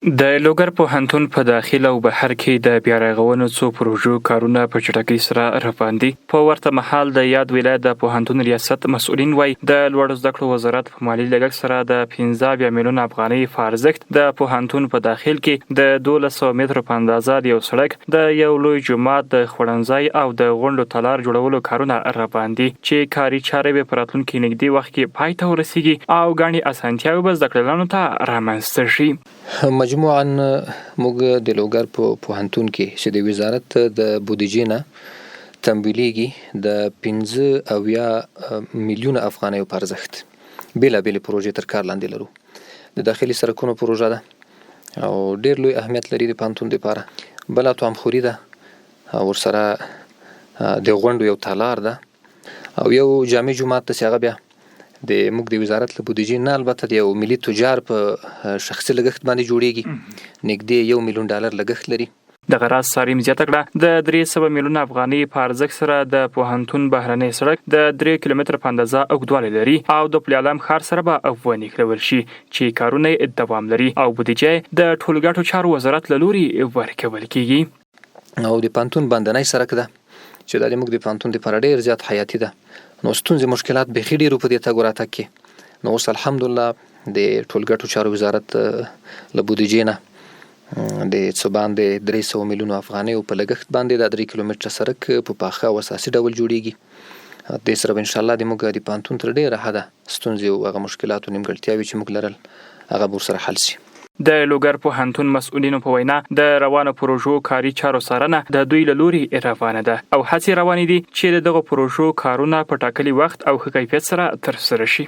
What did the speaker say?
د لوګر پوهنتون په داخل او بهر کې د بیا رغونې څو پروژو کارونه په چټکۍ سره روان دي. په ورته مهال د یاد ولایت د پوهنتون ریاست مسؤلین وایي د لوړو زده کړو وزارت په مالی لګښت سره د 15 میلیون افغانۍ په ارزښت د پوهنتون په داخل کې د 1200 مترو په اندازه د یو سړک، د یو لوی جومات، د خوړنځای او د غونډو تالار جوړولو کارونه روان دي چې کاري چارې به په راتلونکي نږدې وخت کې پای ته ورسیږي او ګڼې اسانتیاوې به زده کړیالانو ته رامنځته شي. مجموعاً موږ د لوګر په پوهنتون کې چې د وزارت د بودیجې نه تمویلیږي د 15 میلیون افغانۍ په ارزښت بیلابېلې پروژې تر کار لاندې لرو. د داخلي سرکونو پروژه ده او ډېر لوی اهمیت لري د پوهنتون لپاره. بله توامخوري ده او ورسره د غونډو یو تالار ده او یو جامع جومات ده چې هغه بیا د موږ د وزارت له بودیجې نه البته د یو ملي تجار په شخصي لګښت باندې جوړیږي. نږدې 1 میلیون ډالر لګښت لري. دغه راز ساریم زیاته کړه د 300 میلیون افغانۍ په ارزښت سره د پوهنتون بهرنی سړک د 3 کیلومتر په اندازه اوږدوالی لري او د پل علم ښار سره به ونښلول شي چې کارونه دوام لري او بودیجه د ټولګټو چارو وزارت له لوري ورکول کیږي. او د پوهنتون باندنی سړک ده چې دا موږ د پوهنتون لپاره ډېر زیات حیاتي ده. نو ستونزې مشکلات بیخي ډېرو په دې تګ وراتګ کې. نو اوس الحمدلله د ټولګټو چارو وزارت له بودیجې نه د څه باندې 300 میلیون افغانۍ په لګښت باندې د 3 کیلومتره سړک په پاخه او اساسي ډول جوړیږي. د سره ان شاء الله د موږ د پوهنتون تر ډېره حده ستونزې او هغه مشکلات او نیمګړتیاوې چې موږ لرل هغه به ورسره حل شي. د لوګر پوهنتون مسؤلینو په وینا د روانو پروژو کاري چارو څارنه د دوی له لوري روانه ده او هڅې روانې دي چې دغه پروژو کارونه په ټاکلي وخت او ښه کیفیت سره ترسره شي.